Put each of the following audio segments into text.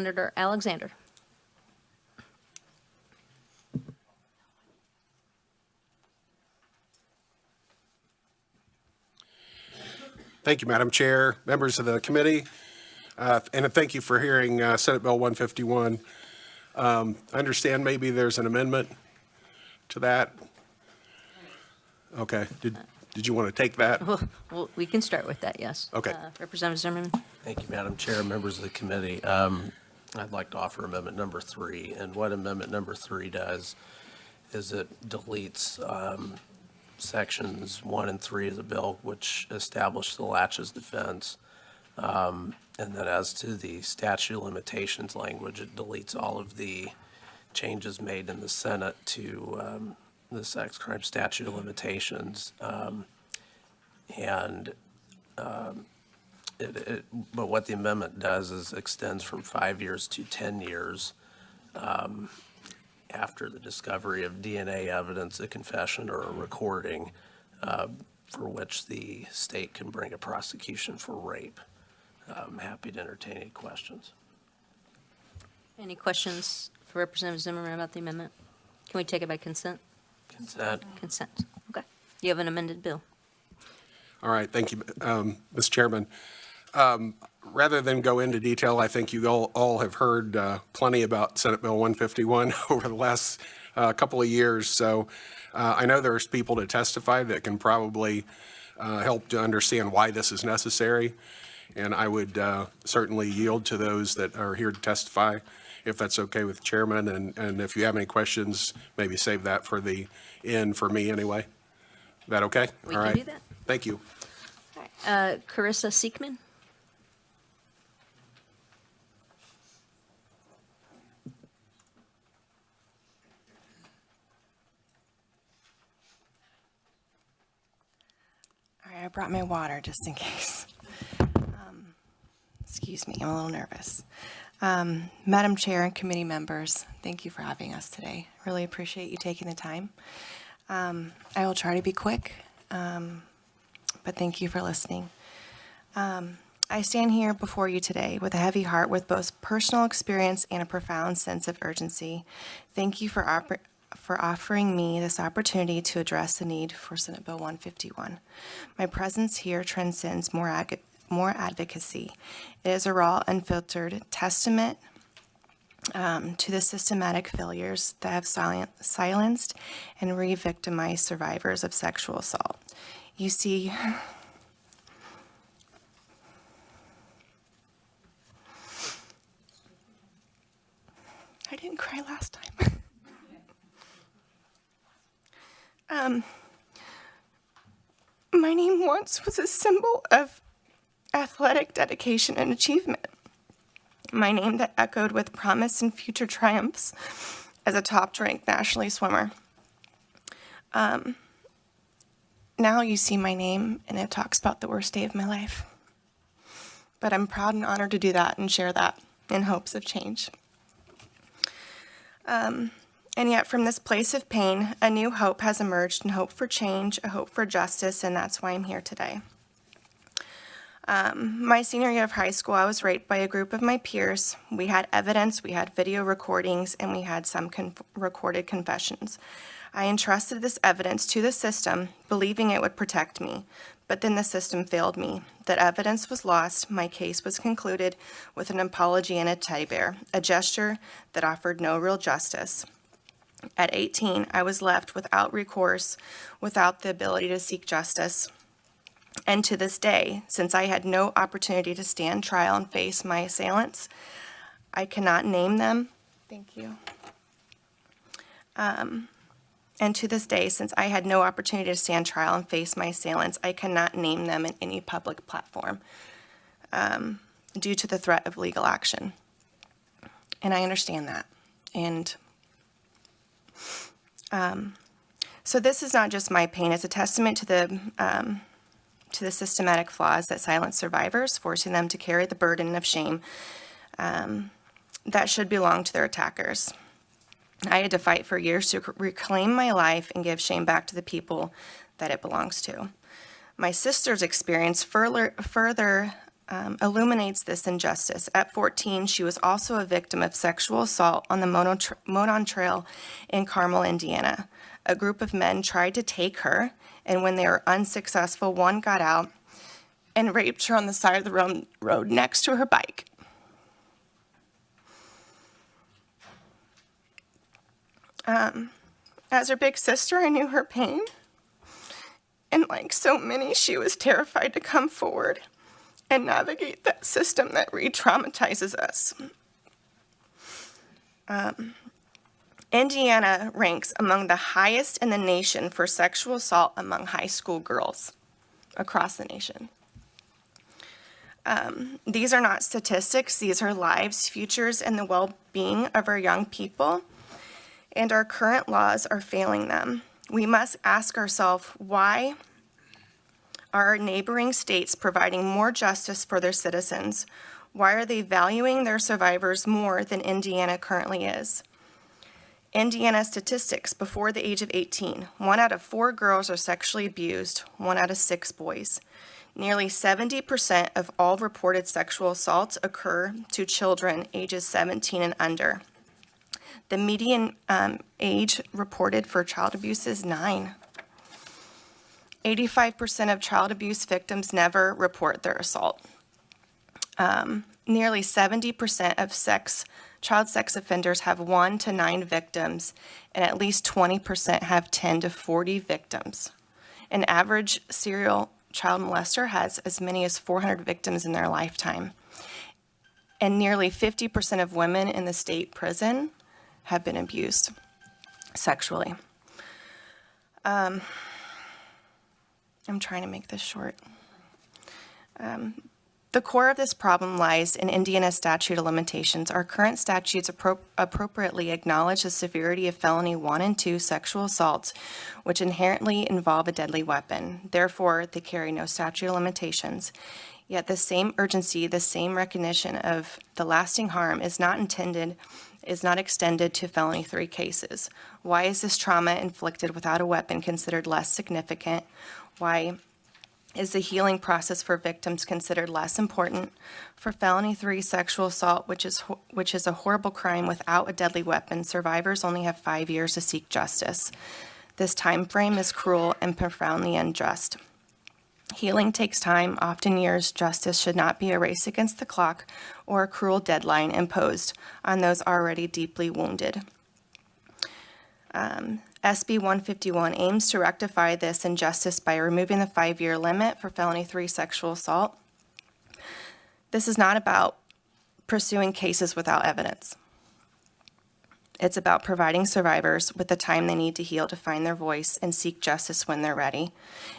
Senator Alexander. Thank you, Madam Chair, members of the committee, and thank you for hearing Senate Bill 151. I understand maybe there's an amendment to that. Okay. Did you want to take that? Well, we can start with that, yes. Okay. Representative Zimmerman. Thank you, Madam Chair, members of the committee. I'd like to offer amendment number 3. And what amendment number 3 does is it deletes sections 1 and 3 of the bill, which establish the laches defense. And then as to the statute of limitations language, it deletes all of the changes made in the Senate to the sex crime statute of limitations. But what the amendment does is extends from 5 years to 10 years after the discovery of DNA evidence, a confession, or a recording for which the state can bring a prosecution for rape. I'm happy to entertain any questions. Any questions for Representative Zimmerman about the amendment? Can we take it by consent? Consent. Consent. Okay. You have an amended bill. All right. Thank you, Mr. Chairman. Rather than go into detail, I think you all have heard plenty about Senate Bill 151 over the last couple of years. So I know there's people to testify that can probably help to understand why this is necessary. And I would certainly yield to those that are here to testify, if that's okay with the chairman. And if you have any questions, maybe save that for the end for me anyway. Is that okay? We can do that. Thank you. All right. Carissa Siekman. All right, I brought my water just in case. Excuse me, I'm a little nervous. Madam Chair and committee members, thank you for having us today. Really appreciate you taking the time. I will try to be quick, but thank you for listening. I stand here before you today with a heavy heart, with both personal experience and a profound sense of urgency. Thank you for offering me this opportunity to address the need for Senate Bill 151. My presence here transcends more advocacy. It is a raw, unfiltered testament to the systematic failures that have silenced and re-victimized survivors of sexual assault. You see, I didn't cry last time. My name once was a symbol of athletic dedication and achievement. My name that echoed with promise and future triumphs as a top-ranked nationally swimmer. Now you see my name and it talks about the worst day of my life. But I'm proud and honored to do that and share that in hopes of change. And yet from this place of pain, a new hope has emerged, and hope for change, a hope for justice, and that's why I'm here today. My senior year of high school, I was raped by a group of my peers. We had evidence, we had video recordings, and we had some recorded confessions. I entrusted this evidence to the system, believing it would protect me, but then the system failed me. That evidence was lost, my case was concluded with an apology and a teddy bear, a gesture that offered no real justice. At 18, I was left without recourse, without the ability to seek justice. And to this day, since I had no opportunity to stand trial and face my assailants, I cannot name them. Thank you. And to this day, since I had no opportunity to stand trial and face my assailants, I cannot name them in any public platform due to the threat of legal action. And I understand that. And so this is not just my pain. It's a testament to the systematic flaws that silence survivors, forcing them to carry the burden of shame that should belong to their attackers. I had to fight for years to reclaim my life and give shame back to the people that it belongs to. My sister's experience further illuminates this injustice. At 14, she was also a victim of sexual assault on the Monon Trail in Carmel, Indiana. A group of men tried to take her, and when they were unsuccessful, one got out and raped her on the side of the road next to her bike. As her big sister, I knew her pain. And like so many, she was terrified to come forward and navigate that system that re-traumatizes us. Indiana ranks among the highest in the nation for sexual assault among high school girls across the nation. These are not statistics, these are lives, futures, and the well-being of our young people, and our current laws are failing them. We must ask ourselves, why are our neighboring states providing more justice for their citizens? Why are they valuing their survivors more than Indiana currently is? Indiana statistics: before the age of 18, 1 out of 4 girls are sexually abused, 1 out of 6 boys. Nearly 70% of all reported sexual assaults occur to children ages 17 and under. The median age reported for child abuse is 9. 85% of child abuse victims never report their assault. Nearly 70% of child sex offenders have 1 to 9 victims, and at least 20% have 10 to 40 victims. An average serial child molester has as many as 400 victims in their lifetime. And nearly 50% of women in the state prison have been abused sexually. I'm trying to make this short. The core of this problem lies in Indiana's statute of limitations. Our current statutes appropriately acknowledge the severity of felony 1 and 2 sexual assaults, which inherently involve a deadly weapon. Therefore, they carry no statute of limitations. Yet the same urgency, the same recognition of the lasting harm is not extended to felony 3 cases. Why is this trauma inflicted without a weapon considered less significant? Why is the healing process for victims considered less important? For felony 3 sexual assault, which is a horrible crime without a deadly weapon, survivors only have 5 years to seek justice. This time frame is cruel and profoundly unjust. Healing takes time, often years. Justice should not be a race against the clock or a cruel deadline imposed on those already deeply wounded. SB151 aims to rectify this injustice by removing the 5-year limit for felony 3 sexual assault. This is not about pursuing cases without evidence. It's about providing survivors with the time they need to heal, to find their voice, and seek justice when they're ready.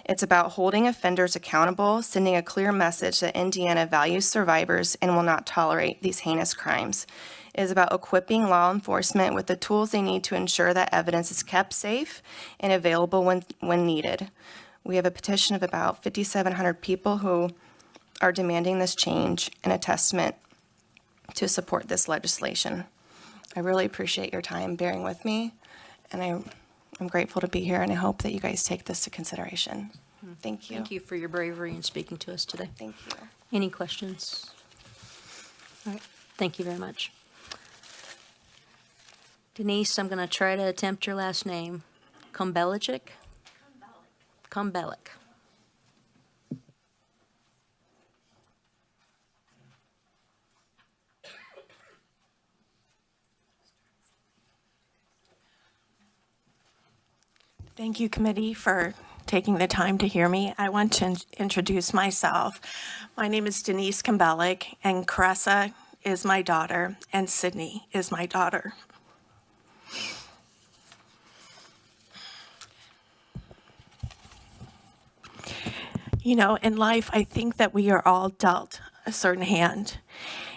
It's about holding offenders accountable, sending a clear message that Indiana values survivors and will not tolerate these heinous crimes. It is about equipping law enforcement with the tools they need to ensure that evidence is kept safe and available when needed. We have a petition of about 5,700 people who are demanding this change, and a testament to support this legislation. I really appreciate your time bearing with me, and I'm grateful to be here, and I hope that you guys take this to consideration. Thank you. Thank you for your bravery in speaking to us today. Thank you. Any questions? All right, thank you very much. Denise, I'm going to try to attempt your last name. Kombelic? Kombelic. Thank you, committee, for taking the time to hear me. I want to introduce myself. My name is Denise Kombelic, and Caressa is my daughter, and Sydney is my daughter. You know, in life, I think that we are all dealt a certain hand,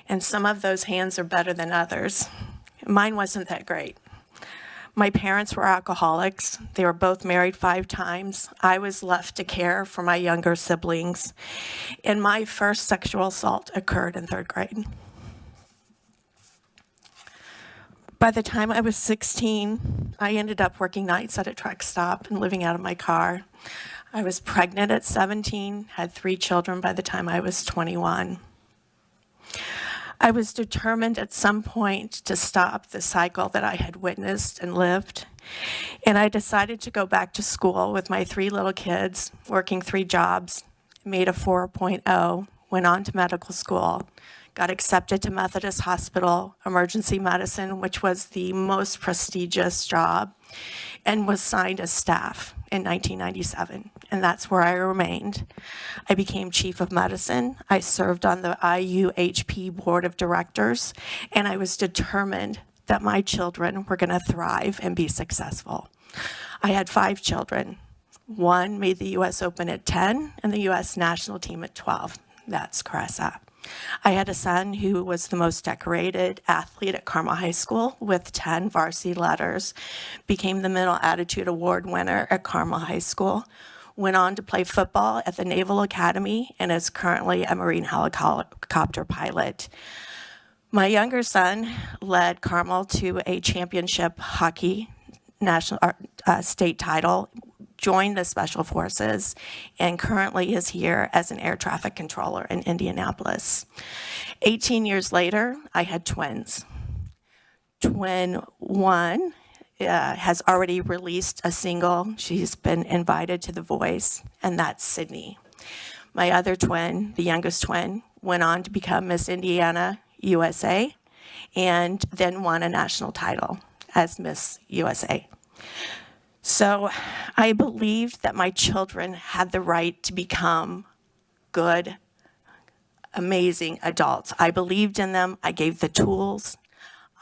and some of those hands are better than others. Mine wasn't that great. My parents were alcoholics. They were both married 5 times. I was left to care for my younger siblings, and my first sexual assault occurred in 3rd grade. By the time I was 16, I ended up working nights at a truck stop and living out of my car. I was pregnant at 17, had 3 children by the time I was 21. I was determined at some point to stop the cycle that I had witnessed and lived, and I decided to go back to school with my 3 little kids, working 3 jobs, made a 4.0, went on to medical school, got accepted to Methodist Hospital, emergency medicine, which was the most prestigious job, and was signed as staff in 1997, and that's where I remained. I became chief of medicine. I served on the IUHP board of directors, and I was determined that my children were going to thrive and be successful. I had 5 children. 1 made the U.S. Open at 10 and the U.S. national team at 12. That's Caressa. I had a son who was the most decorated athlete at Carmel High School with 10 varsity letters, became the Mental Attitude Award winner at Carmel High School, went on to play football at the Naval Academy, and is currently a Marine helicopter pilot. My younger son led Carmel to a championship hockey national state title, joined the Special Forces, and currently is here as an air traffic controller in Indianapolis. 18 years later, I had twins. Twin 1 has already released a single. She's been invited to The Voice, and that's Sydney. My other twin, the youngest twin, went on to become Miss Indiana USA, and then won a national title as Miss USA. So I believed that my children had the right to become good, amazing adults. I believed in them. I gave the tools.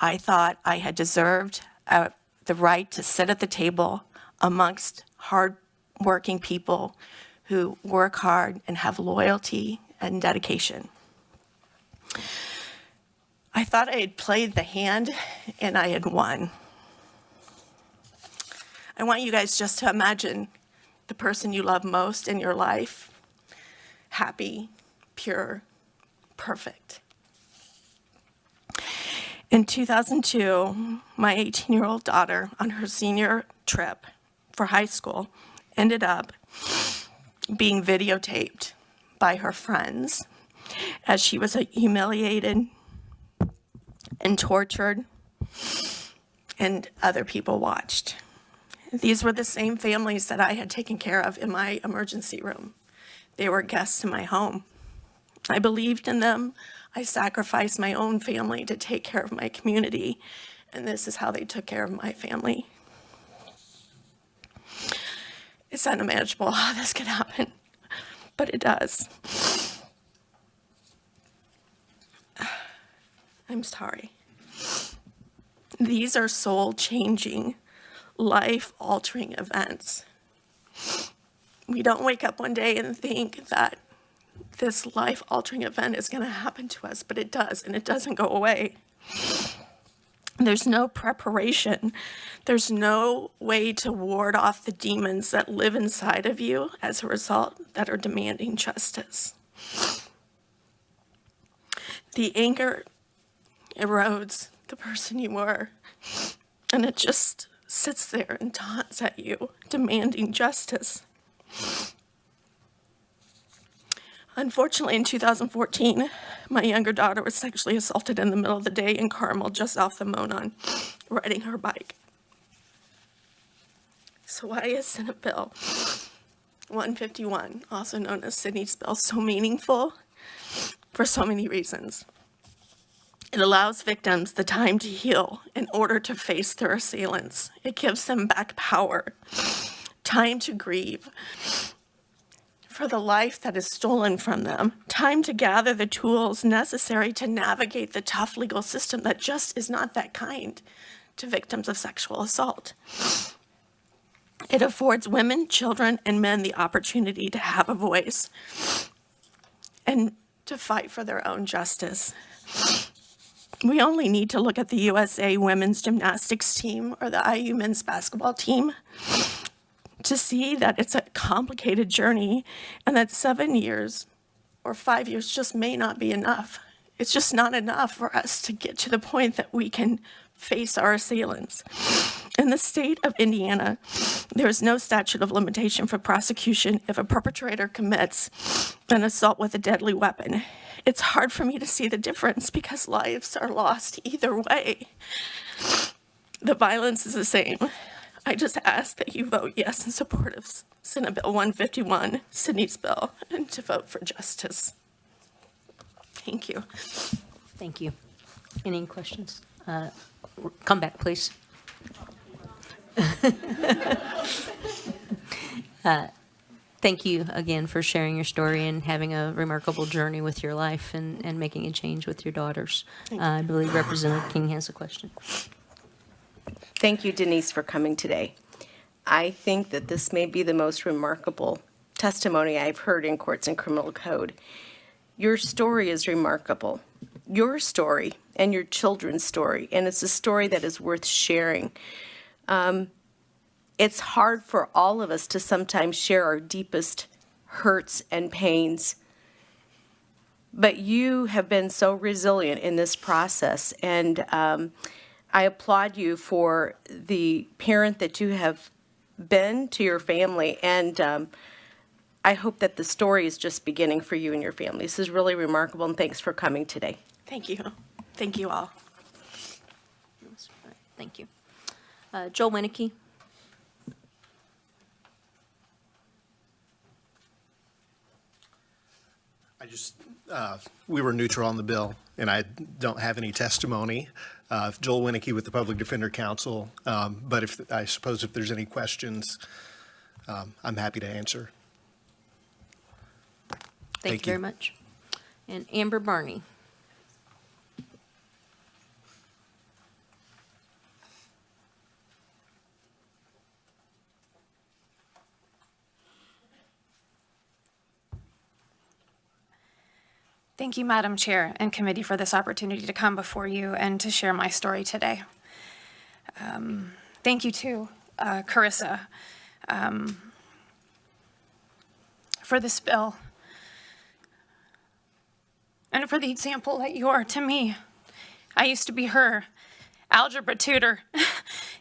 I thought I had deserved the right to sit at the table amongst hard-working people who work hard and have loyalty and dedication. I thought I had played the hand and I had won. I want you guys just to imagine the person you love most in your life, happy, pure, perfect. In 2002, my 18-year-old daughter, on her senior trip for high school, ended up being videotaped by her friends as she was humiliated and tortured, and other people watched. These were the same families that I had taken care of in my emergency room. They were guests in my home. I believed in them. I sacrificed my own family to take care of my community, and this is how they took care of my family. It's unimaginable how this could happen, but it does. I'm sorry. These are soul-changing, life-altering events. We don't wake up one day and think that this life-altering event is going to happen to us, but it does, and it doesn't go away. There's no preparation. There's no way to ward off the demons that live inside of you as a result that are demanding justice. The anger erodes the person you were, and it just sits there and taunts at you, demanding justice. Unfortunately, in 2014, my younger daughter was sexually assaulted in the middle of the day in Carmel, just off the Monon, riding her bike. So why is Senate Bill 151, also known as Sydney's Bill, so meaningful? For so many reasons. It allows victims the time to heal in order to face their assailants. It gives them back power, time to grieve for the life that is stolen from them, time to gather the tools necessary to navigate the tough legal system that just is not that kind to victims of sexual assault. It affords women, children, and men the opportunity to have a voice and to fight for their own justice. We only need to look at the USA women's gymnastics team or the IU men's basketball team to see that it's a complicated journey and that 7 years or 5 years just may not be enough. It's just not enough for us to get to the point that we can face our assailants. And In the state of Indiana, there is no statute of limitation for prosecution if a perpetrator commits an assault with a deadly weapon. It's hard for me to see the difference because lives are lost either way. The violence is the same. I just ask that you vote yes in support of Senate Bill 151, Sydney's bill, and to vote for justice. Thank you. Thank you. Any questions? Come back, please. Thank you again for sharing your story and having a remarkable journey with your life and making a change with your daughters. I believe Representative King has a question. Thank you, Denise, for coming today. I think that this may be the most remarkable testimony I've heard in courts and criminal code. Your story is remarkable. Your story and your children's story, and it's a story that is worth sharing. It's hard for all of us to sometimes share our deepest hurts and pains. But you have been so resilient in this process, and I applaud you for the parent that you have been to your family, and I hope that the story is just beginning for you and your family. This is really remarkable, and thanks for coming today. Thank you. Thank you all. Thank you. Joel Winnicky. We were neutral on the bill, and I don't have any testimony. Joel Winnicky with the Public Defender Council, but I suppose if there's any questions, I'm happy to answer. Thank you very much. And Amber Barney. Thank you, Madam Chair and Committee, for this opportunity to come before you and to share my story today. Thank you, too, Carissa, for this bill and for the example that you are to me. I used to be her algebra tutor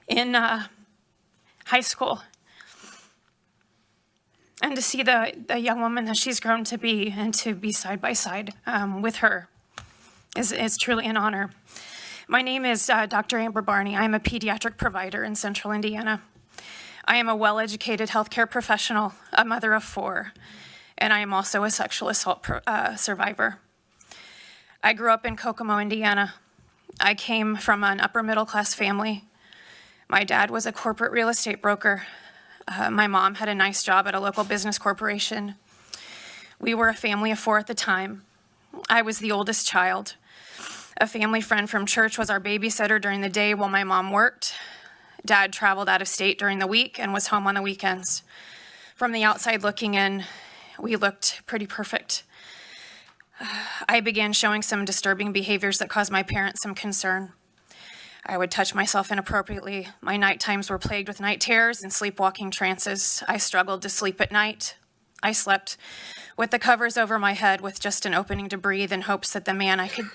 in high school. And to see the young woman that she's grown to be and to be side by side with her is truly an honor. My name is Dr. Amber Barney. I am a pediatric provider in Central Indiana. I am a well-educated healthcare professional, a mother of 4, and I am also a sexual assault survivor. I grew up in Kokomo, Indiana. I came from an upper middle class family. My dad was a corporate real estate broker. My mom had a nice job at a local business corporation. We were a family of 4 at the time. I was the oldest child. A family friend from church was our babysitter during the day while my mom worked. Dad traveled out of state during the week and was home on the weekends. From the outside looking in, we looked pretty perfect. I began showing some disturbing behaviors that caused my parents some concern. I would touch myself inappropriately. My night times were plagued with night terrors and sleepwalking trances. I struggled to sleep at night. I slept with the covers over my head with just an opening to breathe in hopes that the man I could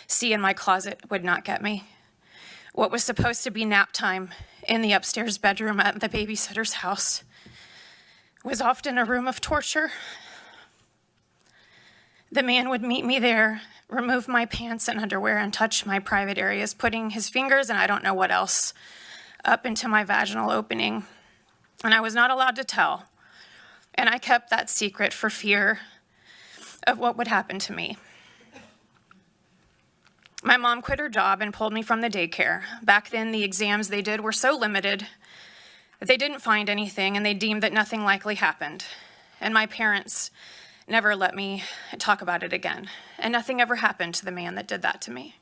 see in my closet would not get me. What was supposed to be nap time in the upstairs bedroom at the babysitter's house was often a room of torture. The man would meet me there, remove my pants and underwear, and touch my private areas, putting his fingers and I don't know what else up into my vaginal opening. And I was not allowed to tell. And I kept that secret for fear of what would happen to me. My mom quit her job and pulled me from the daycare. Back then, the exams they did were so limited that they didn't find anything, and they deemed that nothing likely happened. And my parents never let me talk about it again. And nothing ever happened to the man that did that to me.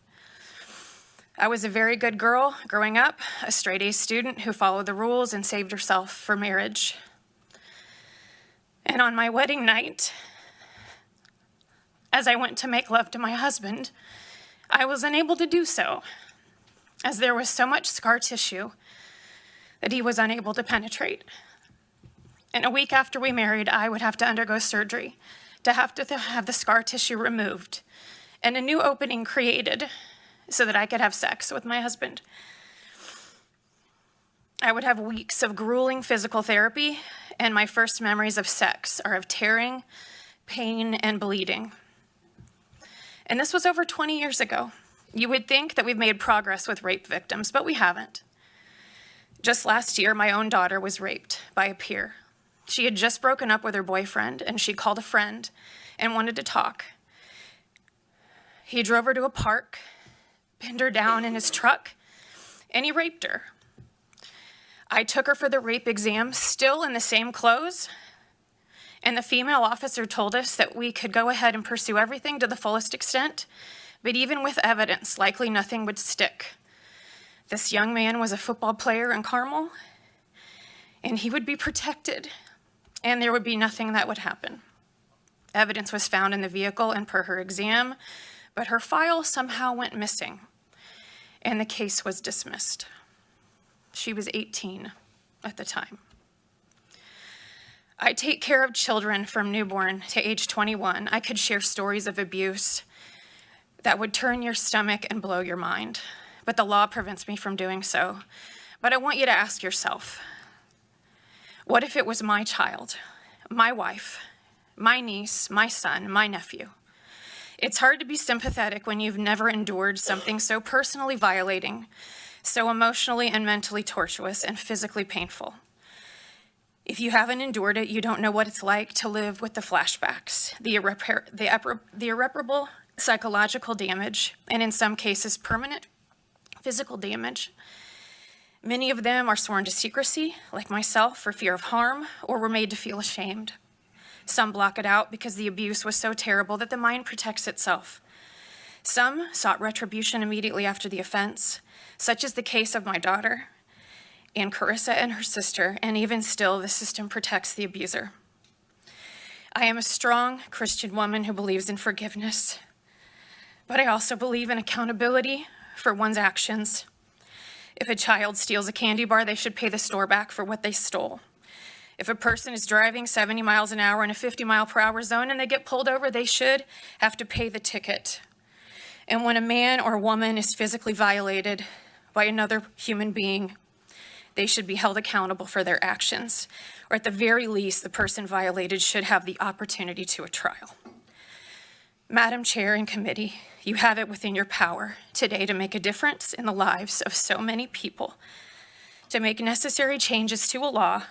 I was a very good girl growing up, a straight-A student who followed the rules and saved herself for marriage. And on my wedding night, as I went to make love to my husband, I was unable to do so, as there was so much scar tissue that he was unable to penetrate. And a week after we married, I would have to undergo surgery to have the scar tissue removed and a new opening created so that I could have sex with my husband. I would have weeks of grueling physical therapy, and my first memories of sex are of tearing, pain, and bleeding. And this was over 20 years ago. You would think that we've made progress with rape victims, but we haven't. Just last year, my own daughter was raped by a peer. She had just broken up with her boyfriend, and she called a friend and wanted to talk. He drove her to a park, pinned her down in his truck, and he raped her. I took her for the rape exam, still in the same clothes, and the female officer told us that we could go ahead and pursue everything to the fullest extent, but even with evidence, likely nothing would stick. This young man was a football player in Carmel, and he would be protected, and there would be nothing that would happen. Evidence was found in the vehicle and per her exam, but her file somehow went missing, and the case was dismissed. She was 18 at the time. I take care of children from newborn to age 21. I could share stories of abuse that would turn your stomach and blow your mind, but the law prevents me from doing so. But I want you to ask yourself, what if it was my child, my wife, my niece, my son, my nephew? It's hard to be sympathetic when you've never endured something so personally violating, so emotionally and mentally tortuous and physically painful. If you haven't endured it, you don't know what it's like to live with the flashbacks, the irreparable psychological damage, and in some cases, permanent physical damage. Many of them are sworn to secrecy, like myself, for fear of harm, or were made to feel ashamed. Some block it out because the abuse was so terrible that the mind protects itself. Some sought retribution immediately after the offense, such as the case of my daughter, and Carissa and her sister, and even still, the system protects the abuser. I am a strong Christian woman who believes in forgiveness, but I also believe in accountability for one's actions. If a child steals a candy bar, they should pay the store back for what they stole. If a person is driving 70 miles an hour in a 50-mile-per-hour zone and they get pulled over, they should have to pay the ticket. And when a man or woman is physically violated by another human being, they should be held accountable for their actions, or at the very least, the person violated should have the opportunity to a trial. Madam Chair and committee, you have it within your power today to make a difference in the lives of so many people, to make necessary changes to a law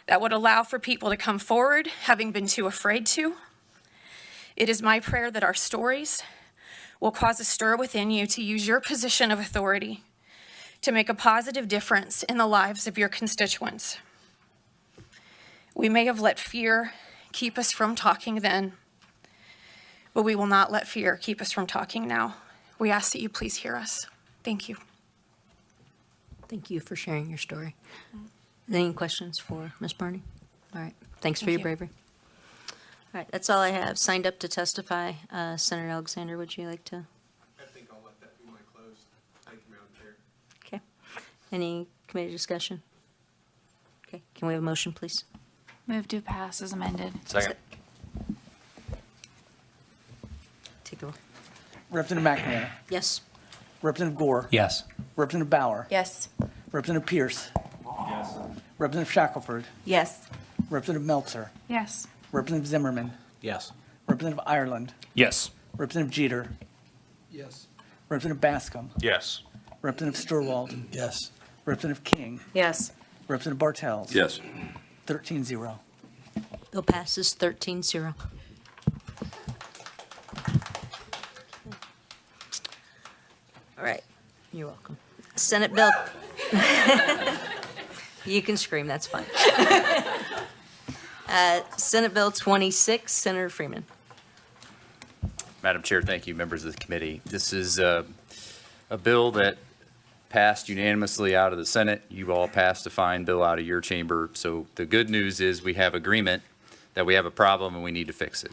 that would allow for people to come forward having been too afraid to. It is my prayer that our stories will cause a stir within you to use your position of authority to make a positive difference in the lives of your constituents. We may have let fear keep us from talking then, but we will not let fear keep us from talking now. We ask that you please hear us. Thank you. Thank you for sharing your story. Any questions for Ms. Barney? All right, thanks for your bravery. All right, that's all I have. Signed up to testify. Senator Alexander, would you like to? I think I'll let that be my close. Thank you, Madam Chair. Okay. Any committee discussion? Okay, can we have a motion, please? Move to pass as amended. Second. Take the roll. Representative McNamara. Yes. Representative Gore. Yes. Representative Bauer. Yes. Representative Pierce. Yes. Representative Shackelford. Yes. Representative Meltzer. Yes. Representative Zimmerman. Yes. Representative Ireland. Yes. Representative Jeter. Yes. Representative Bascom. Yes. Representative Sturwald. Yes. Representative King. Yes. Representative Bartels. Yes. 13-0. Bill passes 13-0. All right, you're welcome. Senate Bill. You can scream, that's fine. Senate Bill 26, Senator Freeman. Madam Chair, thank you, members of the committee. This is a bill that passed unanimously out of the Senate. You all passed a fine bill out of your chamber. So the good news is we have agreement that we have a problem and we need to fix it.